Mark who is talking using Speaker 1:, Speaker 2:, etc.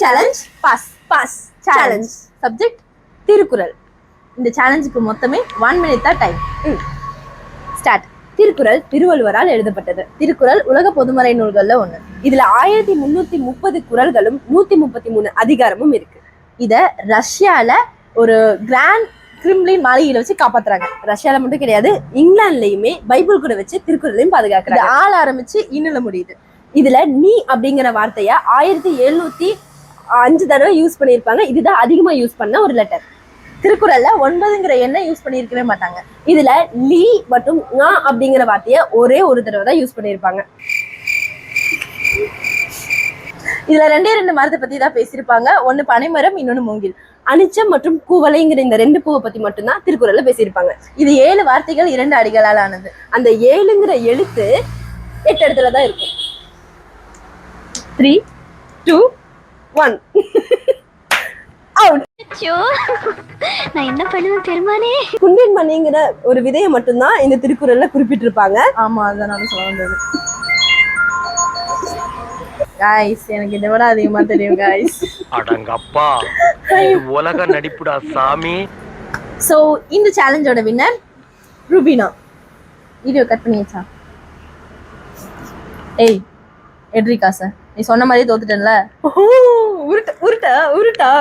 Speaker 1: Challenge pass challenge subject Thirukkural. இந்த சேலஞ்சுக்கு மொத்தமே 1 minute தான் டைம். ஸ்டார்ட். திருக்குறள் திருவள்ளுவரால் எழுதப்பட்டது. திருக்குறள் உலக பொதுமறை நூல்கள்ல ஒண்ணு. இதுல 1330 குறள்களும் 133 அதிகாரமும் இருக்கு. இத ரஷ்யால ஒரு கிராண்ட் கிரிம்லின் மாளிகையில வச்சு காப்பாத்துறாங்க. ரஷ்யால மட்டும் கிடையாது, இங்கிலாந்துலயுமே பைபிள் கூட வச்சு திருக்குறளையும் பாதுகாக்கிறாங்க. ஆள் ஆரம்பிச்சு இன்னுல முடியுது. இதுல நீ அப்படிங்கிற வார்த்தைய 1705 தடவை யூஸ் பண்ணியிருப்பாங்க. இதுதான் அதிகமா யூஸ் பண்ண ஒரு லெட்டர். திருக்குறள்ல 9ங்கிற எண்ணை யூஸ் பண்ணியிருக்கவே மாட்டாங்க. இதுல லீ மற்றும் ஙா அப்படிங்கிற வார்த்தைய ஒரே ஒரு தடவை தான் யூஸ் பண்ணியிருப்பாங்க. இதுல 2 மரத்தை பத்தி தான் பேசியிருப்பாங்க. ஒண்ணு பனைமரம், இன்னொன்னு மூங்கில். அனிச்சம் மற்றும் கூவலைங்கிற இந்த 2 பூவை பத்தி மட்டும்தான் திருக்குறள்ல பேசியிருப்பாங்க. இது 7 வார்த்தைகள் 2 அடிகளால் ஆனது. அந்த 7ங்கிற எழுத்து 8 இடத்துல தான் இருக்கும். 3, 2, 1
Speaker 2: நான் என்ன பண்ணுவேன் பெருமானே.
Speaker 1: குண்டின் மணிங்கிற ஒரு விதையை மட்டும்தான் இந்த திருக்குறள்ல குறிப்பிட்டிருப்பாங்க. ஆமா, அதான் நான் சொல்ல வந்தது. காய்ஸ், எனக்கு இதை விட அதிகமா தெரியும் காய்ஸ்.
Speaker 3: அடங்கப்பா, உலக நடிப்புடா சாமி.
Speaker 1: சோ இந்த சேலஞ்சோட வின்னர் ரூபினா. வீடியோ கட் பண்ணியாச்சா? ஏய் எட்ரிகா சார், நீ சொன்ன மாதிரி தோத்துட்டேன்ல. உருட்டா